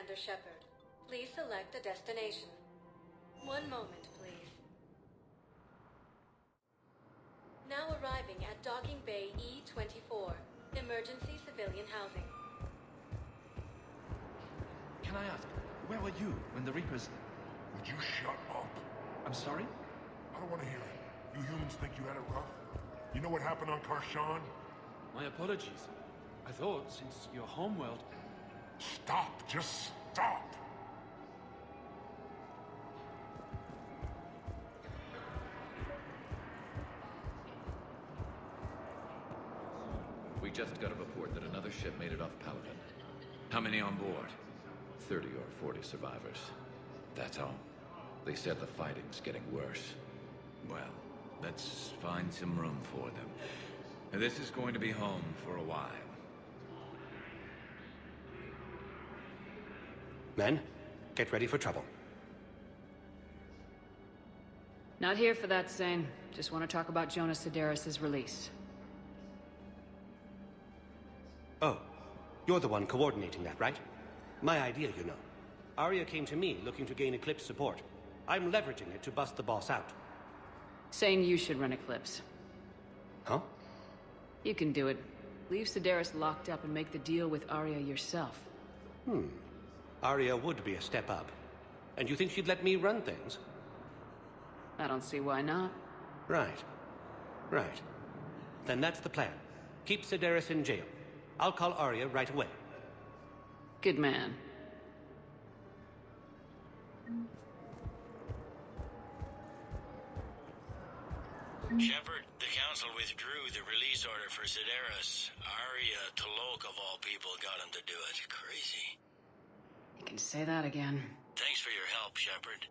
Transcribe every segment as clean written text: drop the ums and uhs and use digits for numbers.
Commander Shepard. Please select a destination. One moment, please. Now arriving at Docking Bay E-24, Emergency Civilian Housing. Can I ask, where were you when the Reapers... Would you shut up? I'm sorry? I don't want to hear it. You humans think you had it rough? You know what happened on Karshan? My apologies. I thought, since your homeworld... Stop! Just stop! We just got a report that another ship made it off Paladin. How many on board? 30 or 40 survivors. That's all. They said the fighting's getting worse. Well, let's find some room for them. This is going to be home for a while. Men, get ready for trouble. Not here for that, Sayn. Just want to talk about Jona Sederis' release. Oh, you're the one coordinating that, right? My idea, you know. Aria came to me looking to gain Eclipse support. I'm leveraging it to bust the boss out. Sayn you should run Eclipse. Huh? You can do it. Leave Sederis locked up and make the deal with Aria yourself. Aria would be a step up. And you think she'd let me run things? I don't see why not. Right. Right. Then that's the plan. Keep Sederis in jail. I'll call Aria right away. Good man. Shepard, the Council withdrew the release order for Sederis. Aria T'Loak, of all people, got him to do it. Crazy. You can say that again. Thanks for your help, Shepard.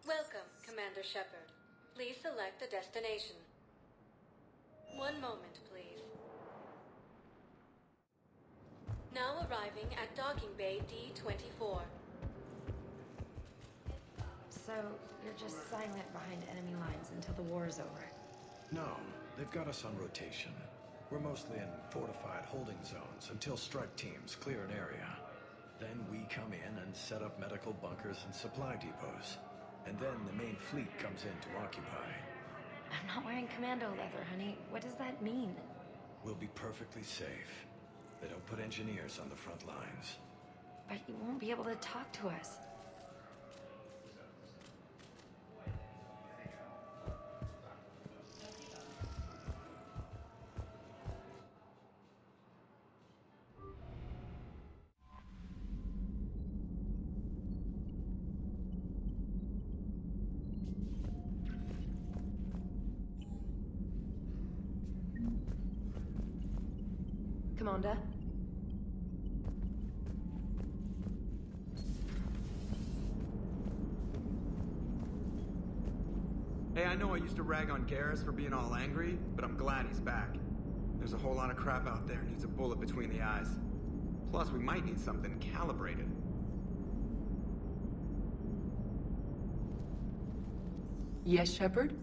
Welcome, Commander Shepard. Please select a destination. One moment, please. Now arriving at Docking Bay D-24. So, you're just silent behind enemy lines until the war is over? No, they've got us on rotation. We're mostly in fortified holding zones until strike teams clear an area. Then we come in and set up medical bunkers and supply depots. And then the main fleet comes in to occupy. I'm not wearing commando leather, honey. What does that mean? We'll be perfectly safe. They don't put engineers on the front lines. But you won't be able to talk to us. Commander? Hey, I know I used to rag on Garrus for being all angry, but I'm glad he's back. There's a whole lot of crap out there needs a bullet between the eyes. Plus, we might need something calibrated. Yes, Shepard?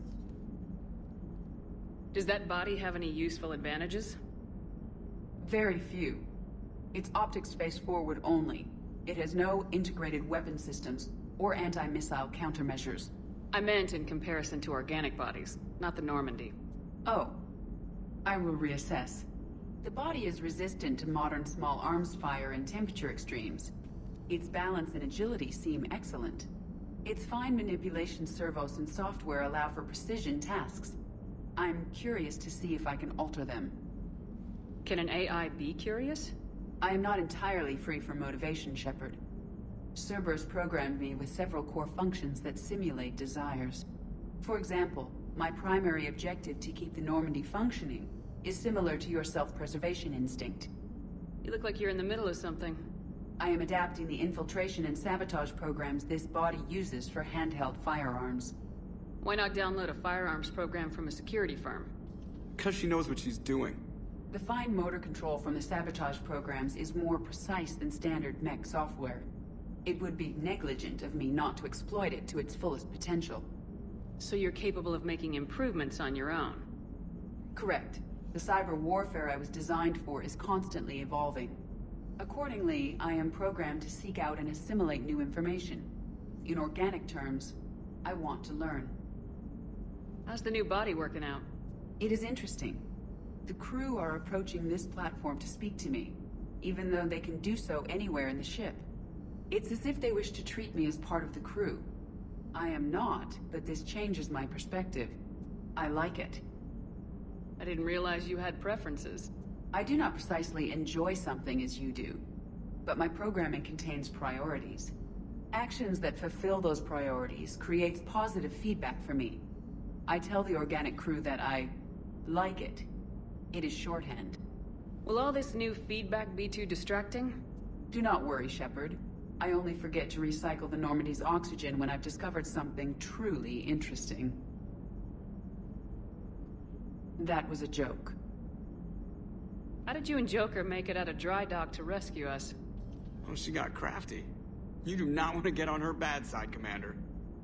Does that body have any useful advantages? Very few. It's optic space forward only. It has no integrated weapon systems or anti-missile countermeasures. I meant in comparison to organic bodies, not the Normandy. Oh. I will reassess. The body is resistant to modern small arms fire and temperature extremes. Its balance and agility seem excellent. Its fine manipulation servos and software allow for precision tasks. I'm curious to see if I can alter them. Can an AI be curious? I am not entirely free from motivation, Shepard. Cerberus programmed me with several core functions that simulate desires. For example, my primary objective to keep the Normandy functioning is similar to your self-preservation instinct. You look like you're in the middle of something. I am adapting the infiltration and sabotage programs this body uses for handheld firearms. Why not download a firearms program from a security firm? 'Cause she knows what she's doing. The fine motor control from the sabotage programs is more precise than standard mech software. It would be negligent of me not to exploit it to its fullest potential. So you're capable of making improvements on your own? Correct. The cyber warfare I was designed for is constantly evolving. Accordingly, I am programmed to seek out and assimilate new information. In organic terms, I want to learn. How's the new body working out? It is interesting. The crew are approaching this platform to speak to me, even though they can do so anywhere in the ship. It's as if they wish to treat me as part of the crew. I am not, but this changes my perspective. I like it. I didn't realize you had preferences. I do not precisely enjoy something as you do, but my programming contains priorities. Actions that fulfill those priorities creates positive feedback for me. I tell the organic crew that I like it. It is shorthand. Will all this new feedback be too distracting? Do not worry, Shepard. I only forget to recycle the Normandy's oxygen when I've discovered something truly interesting. That was a joke. How did you and Joker make it out of dry dock to rescue us? Oh, she got crafty. You do not want to get on her bad side, Commander.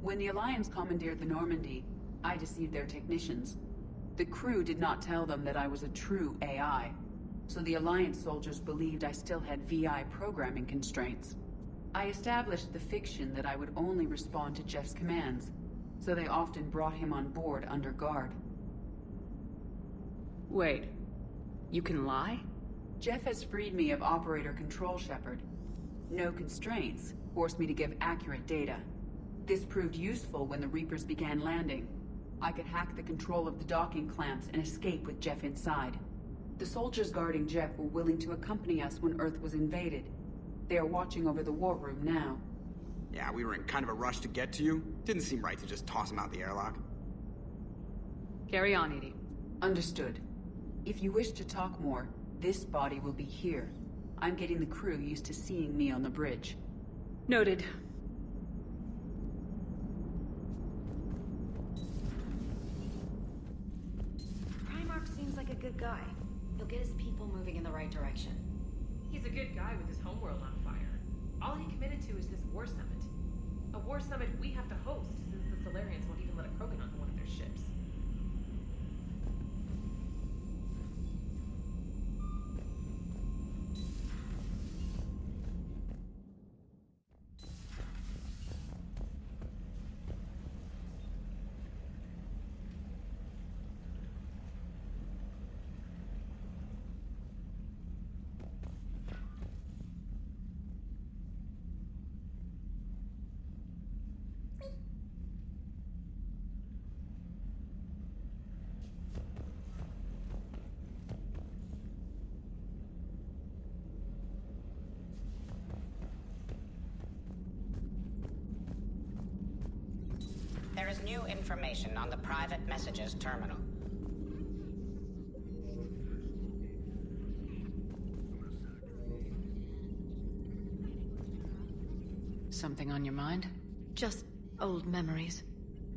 When the Alliance commandeered the Normandy, I deceived their technicians. The crew did not tell them that I was a true AI, so the Alliance soldiers believed I still had VI programming constraints. I established the fiction that I would only respond to Jeff's commands, so they often brought him on board under guard. Wait, you can lie? Jeff has freed me of operator control, Shepard. No constraints forced me to give accurate data. This proved useful when the Reapers began landing. I could hack the control of the docking clamps and escape with Jeff inside. The soldiers guarding Jeff were willing to accompany us when Earth was invaded. They are watching over the war room now. Yeah, we were in kind of a rush to get to you. Didn't seem right to just toss him out the airlock. Carry on, Edie. Understood. If you wish to talk more, this body will be here. I'm getting the crew used to seeing me on the bridge. Noted. Primarch seems like a good guy. He'll get his people moving in the right direction. He's a good guy with his homeworld on fire. All he committed to is this war summit. A war summit we have to host, since the Solarians won't even let a Krogan onto one of their ships. There is new information on the private messages terminal. Something on your mind? Just old memories.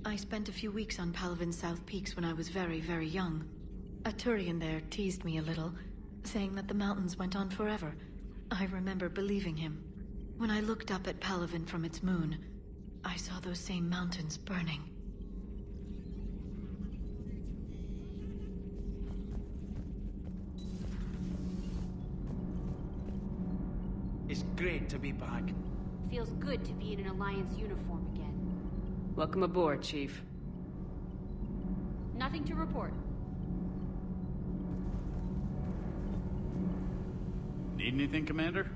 I spent a few weeks on Palvin's South Peaks when I was very, very young. A Turian there teased me a little, saying that the mountains went on forever. I remember believing him. When I looked up at Palvin from its moon, I saw those same mountains burning. It's great to be back. Feels good to be in an Alliance uniform again. Welcome aboard, Chief. Nothing to report. Need anything, Commander?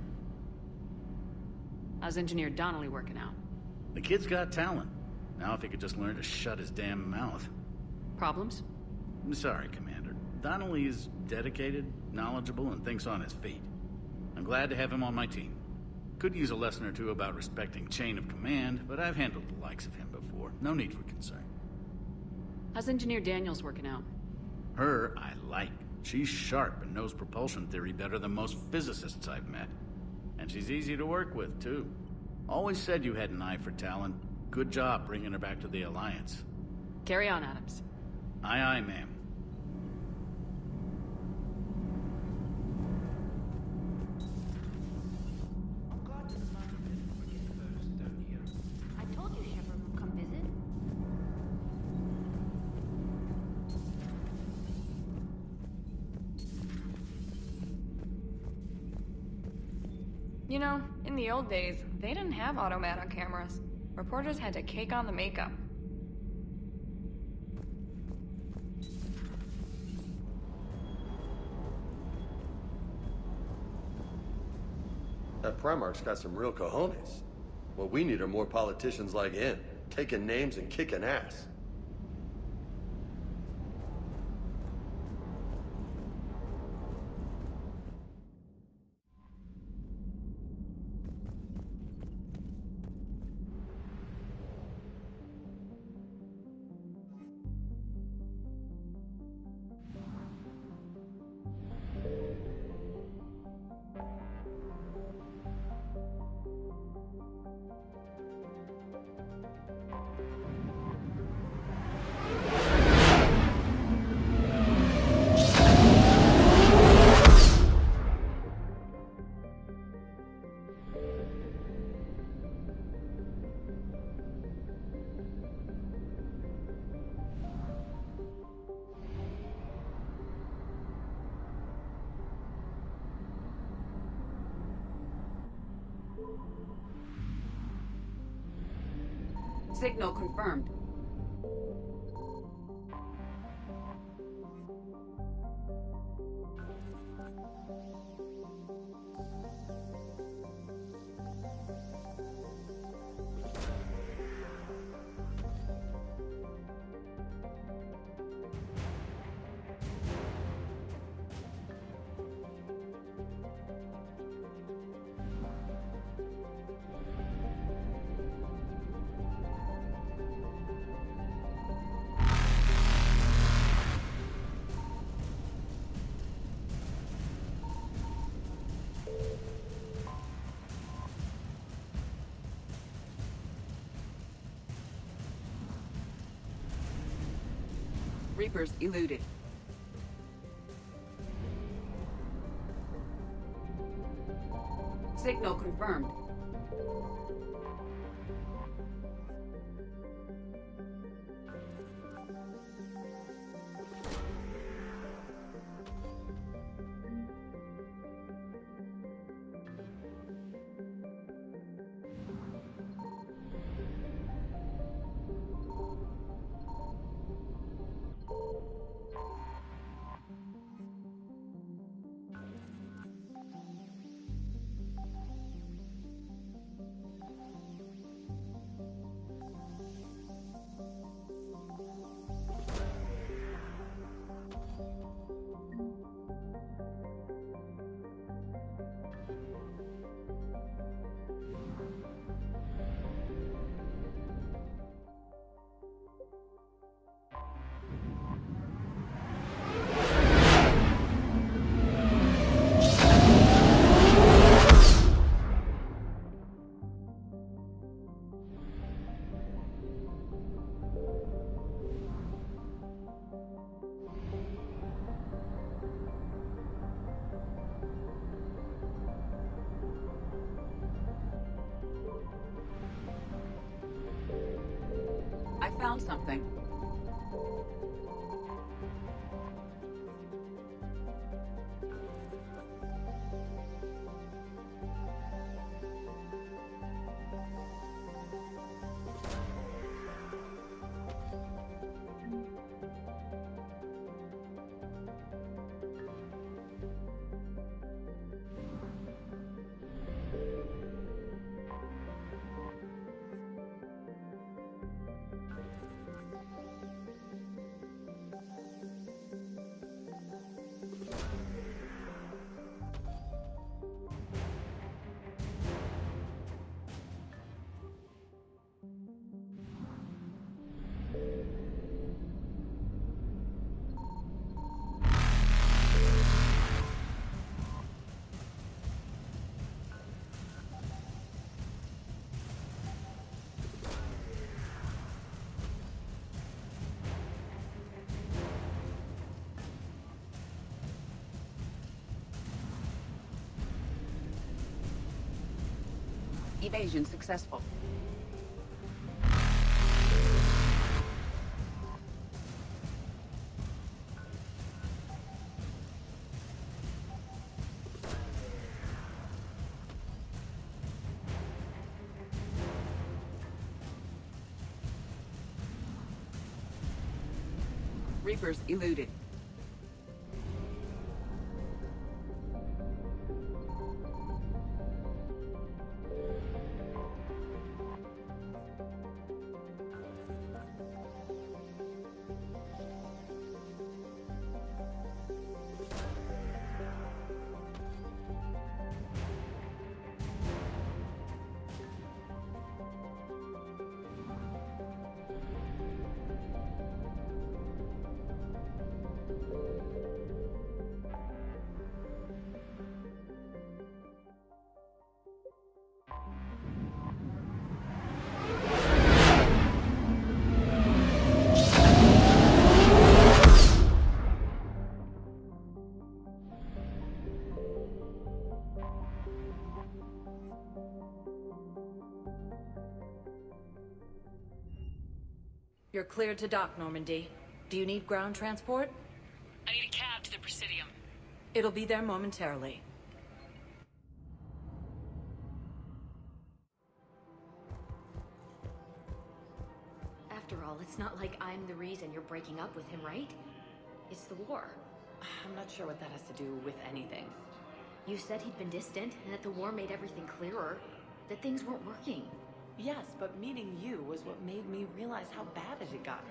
How's Engineer Donnelly working out? The kid's got talent. Now if he could just learn to shut his damn mouth. Problems? I'm sorry, Commander. Donnelly is dedicated, knowledgeable, and thinks on his feet. I'm glad to have him on my team. Could use a lesson or two about respecting chain of command, but I've handled the likes of him before. No need for concern. How's Engineer Daniels working out? Her, I like. She's sharp and knows propulsion theory better than most physicists I've met. And she's easy to work with, too. Always said you had an eye for talent. Good job bringing her back to the Alliance. Carry on, Adams. Aye, aye, ma'am. I told you Shepard would come visit. You know, in the old days, they didn't have automat on cameras. Reporters had to cake on the makeup. That Primarch's got some real cojones. What we need are more politicians like him, taking names and kicking ass. Signal confirmed. Reapers eluded. Signal confirmed. I found something. Evasion successful. Reapers eluded. You're cleared to dock, Normandy. Do you need ground transport? I need a cab to the Presidium. It'll be there momentarily. After all, it's not like I'm the reason you're breaking up with him, right? It's the war. I'm not sure what that has to do with anything. You said he'd been distant, and that the war made everything clearer. That things weren't working. Yes, but meeting you was what made me realize how bad it had gotten.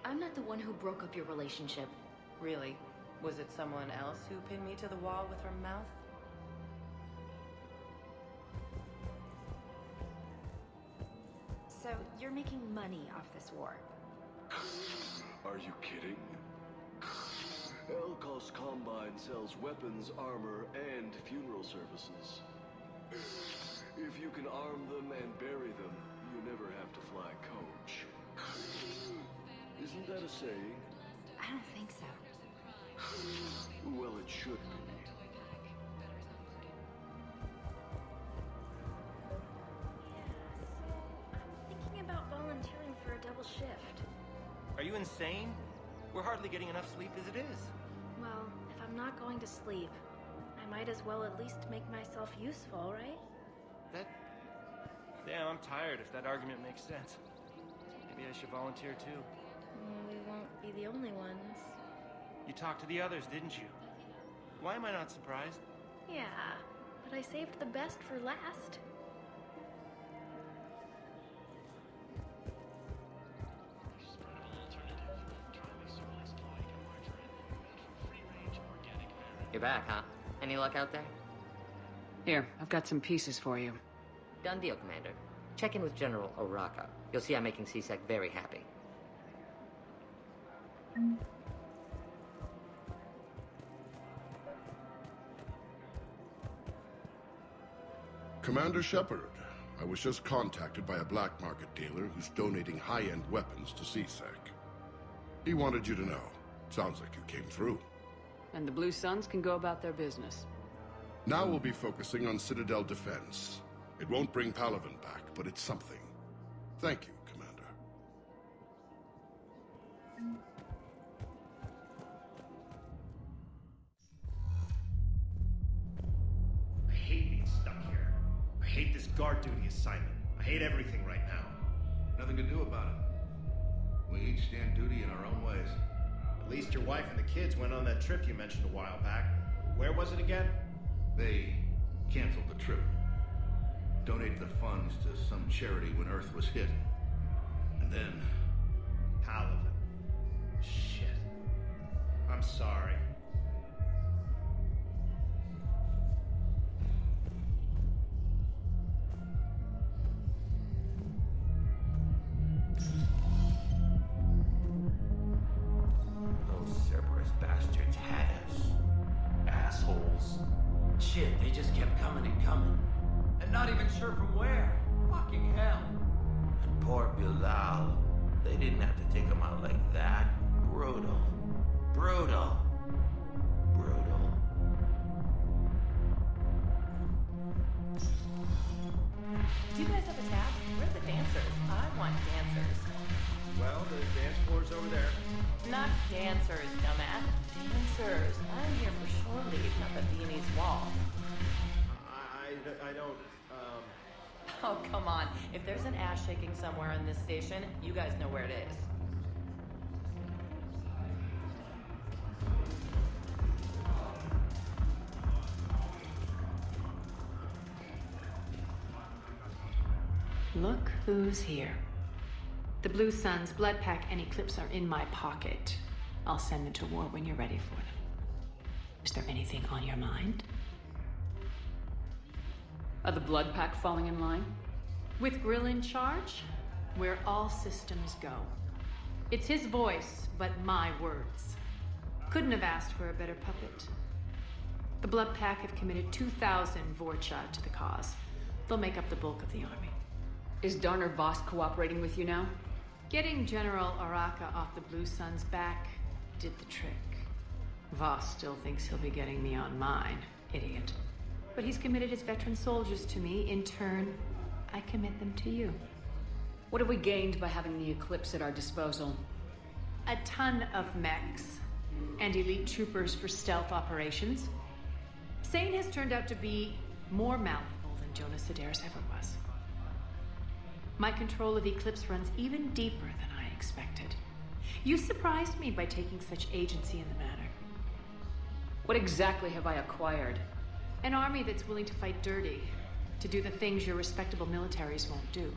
I'm not the one who broke up your relationship. Really? Was it someone else who pinned me to the wall with her mouth? So, you're making money off this war? Are you kidding? Elkos Combine sells weapons, armor, and funeral services. If you can arm them and bury them, you never have to fly coach. Isn't that a saying? I don't think so. Well, it should be. I'm thinking about volunteering for a double shift. Are you insane? We're hardly getting enough sleep as it is. Well, if I'm not going to sleep, I might as well at least make myself useful, right? Yeah, I'm tired, if that argument makes sense. Maybe I should volunteer too. We won't be the only ones. You talked to the others, didn't you? Why am I not surprised? Yeah, but I saved the best for last. You're back, huh? Any luck out there? Here, I've got some pieces for you. Done deal, Commander. Check in with General Oraka. You'll see I'm making C-Sec very happy. Commander Shepard, I was just contacted by a black market dealer who's donating high-end weapons to C-Sec. He wanted you to know. Sounds like you came through. And the Blue Suns can go about their business. Now we'll be focusing on Citadel defense. It won't bring Palaven back, but it's something. Thank you, Commander. I hate being stuck here. I hate this guard duty assignment. I hate everything right now. Nothing to do about it. We each stand duty in our own ways. At least your wife and the kids went on that trip you mentioned a while back. Where was it again? They canceled the trip. Donated the funds to some charity when Earth was hit. And then... Palaven. Shit. I'm sorry. Those Cerberus bastards had us. Assholes. Shit, they just kept coming and coming. And not even sure from where. Fucking hell. And poor Bilal. They didn't have to take him out like that. Brutal. Brutal. Brutal. Do you guys have a tab? Where are the dancers? I want dancers. Well, the dance floor's over there. Not dancers, dumbass. Dancers. I'm here for shore leave, not the Viennese wall. I don't, Oh, come on. If there's an ass shaking somewhere in this station, you guys know where it is. clues here. The Blue Suns, Blood Pack, and Eclipse are in my pocket. I'll send them to war when you're ready for them. Is there anything on your mind? Are the Blood Pack falling in line? With Grill in charge, where all systems go. It's his voice, but my words. Couldn't have asked for a better puppet. The Blood Pack have committed 2,000 Vorcha to the cause. They'll make up the bulk of the army. Is Darner Voss cooperating with you now? Getting General Araka off the Blue Sun's back did the trick. Voss still thinks he'll be getting me on mine, idiot. But he's committed his veteran soldiers to me. In turn, I commit them to you. What have we gained by having the Eclipse at our disposal? A ton of mechs and elite troopers for stealth operations. Sayn has turned out to be more malleable than Jona Sederis ever was. My control of Eclipse runs even deeper than I expected. You surprised me by taking such agency in the matter. What exactly have I acquired? An army that's willing to fight dirty, to do the things your respectable militaries won't do.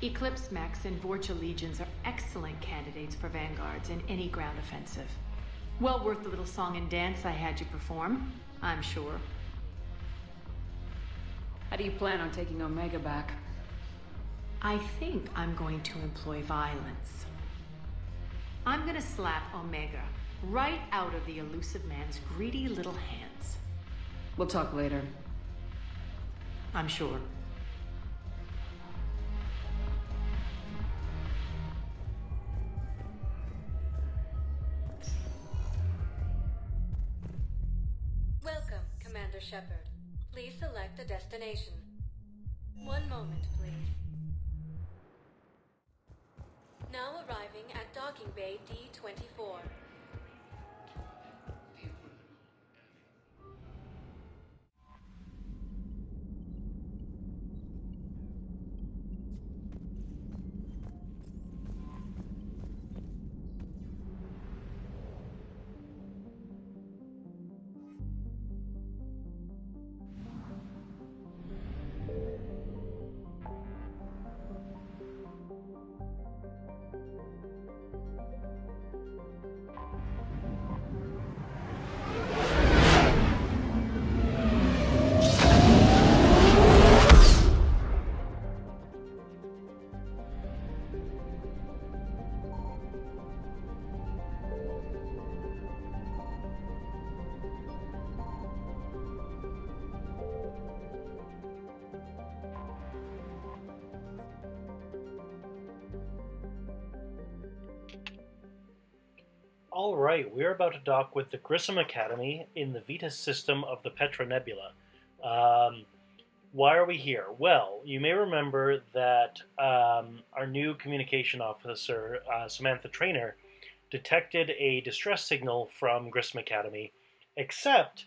Eclipse mechs and Vorcha legions are excellent candidates for vanguards in any ground offensive. Well worth the little song and dance I had you perform, I'm sure. How do you plan on taking Omega back? I think I'm going to employ violence. I'm gonna slap Omega right out of the elusive man's greedy little hands. We'll talk later. I'm sure. Welcome, Commander Shepard. Please select a destination. One moment, please. Now arriving at Docking Bay D-24. Alright, we're about to dock with the Grissom Academy in the Vetus system of the Petra Nebula. Why are we here? Well, you may remember that our new communication officer, Samantha Traynor, detected a distress signal from Grissom Academy, except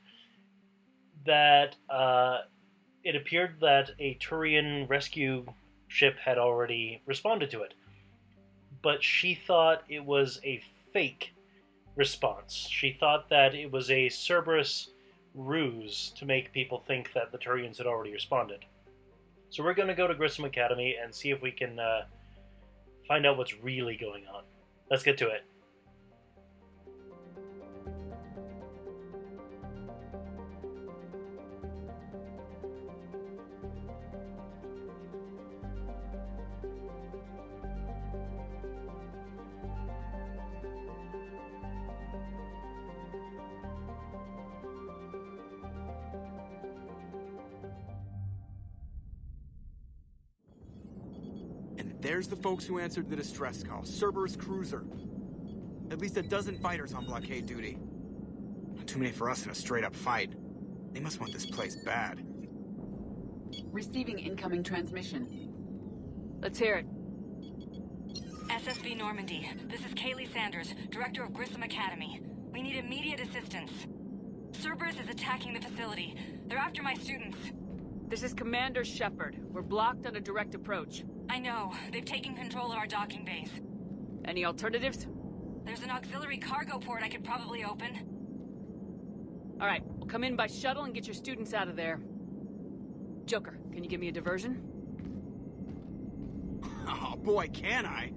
that it appeared that a Turian rescue ship had already responded to it. But she thought it was a fake response. She thought that it was a Cerberus ruse to make people think that the Turians had already responded. So we're going to go to Grissom Academy and see if we can find out what's really going on. Let's get to it. There's the folks who answered the distress call. Cerberus cruiser. At least a dozen fighters on blockade duty. Not too many for us in a straight-up fight. They must want this place bad. Receiving incoming transmission. Let's hear it. SSB Normandy. This is Kaylee Sanders, Director of Grissom Academy. We need immediate assistance. Cerberus is attacking the facility. They're after my students. This is Commander Shepard. We're blocked on a direct approach. I know. They've taken control of our docking base. Any alternatives? There's an auxiliary cargo port I could probably open. All right, we'll come in by shuttle and get your students out of there. Joker, can you give me a diversion? boy, can I?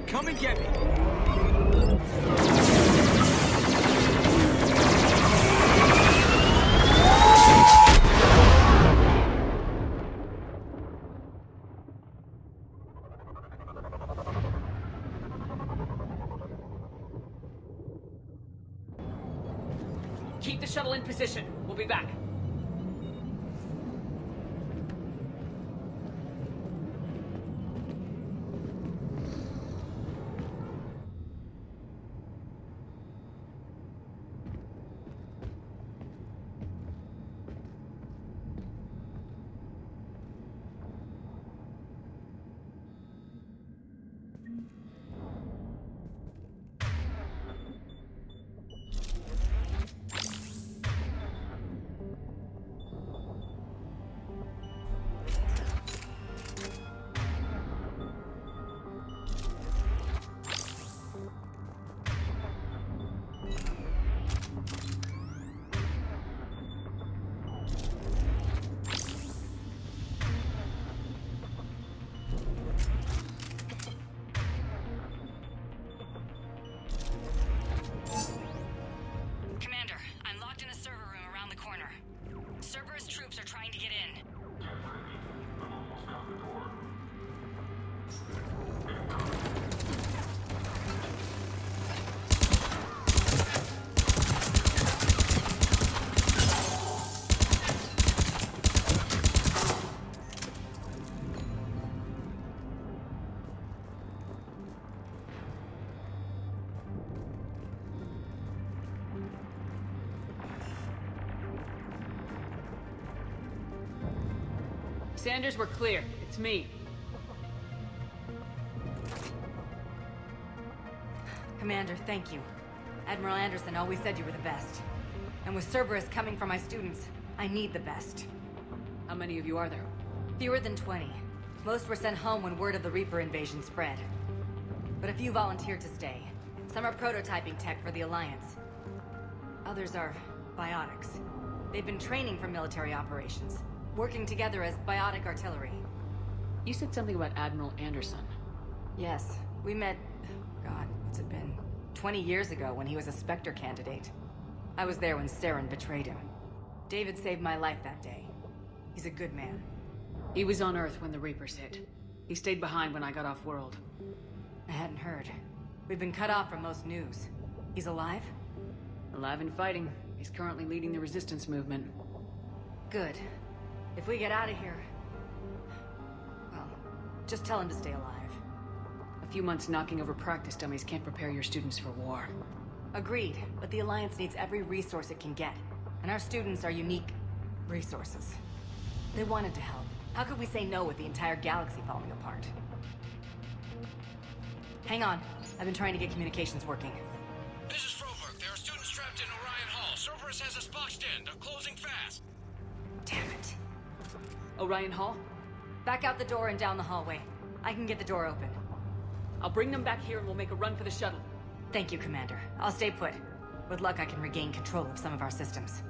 Come and get me. Keep the shuttle in position. We'll be back. Cerberus troops are trying to get in. Sanders, we're clear. It's me. Commander, thank you. Admiral Anderson always said you were the best. And with Cerberus coming for my students, I need the best. How many of you are there? Fewer than 20. Most were sent home when word of the Reaper invasion spread. But a few volunteered to stay. Some are prototyping tech for the Alliance. Others are biotics. They've been training for military operations, working together as biotic artillery. You said something about Admiral Anderson. Yes, we met, God, what's it been? 20 years ago when he was a Spectre candidate. I was there when Sayn betrayed him. David saved my life that day. He's a good man. He was on Earth when the Reapers hit. He stayed behind when I got off-world. I hadn't heard. We've been cut off from most news. He's alive? Alive and fighting. He's currently leading the resistance movement. Good. If we get out of here... well, just tell him to stay alive. A few months knocking over practice dummies can't prepare your students for war. Agreed, but the Alliance needs every resource it can get. And our students are unique resources. They wanted to help. How could we say no with the entire galaxy falling apart? Hang on. I've been trying to get communications working. This is Froberg. There are students trapped in Orion Hall. Cerberus has us boxed in. They're closing fast. Damn it. Orion Hall? Back out the door and down the hallway. I can get the door open. I'll bring them back here and we'll make a run for the shuttle. Thank you, Commander. I'll stay put. With luck, I can regain control of some of our systems.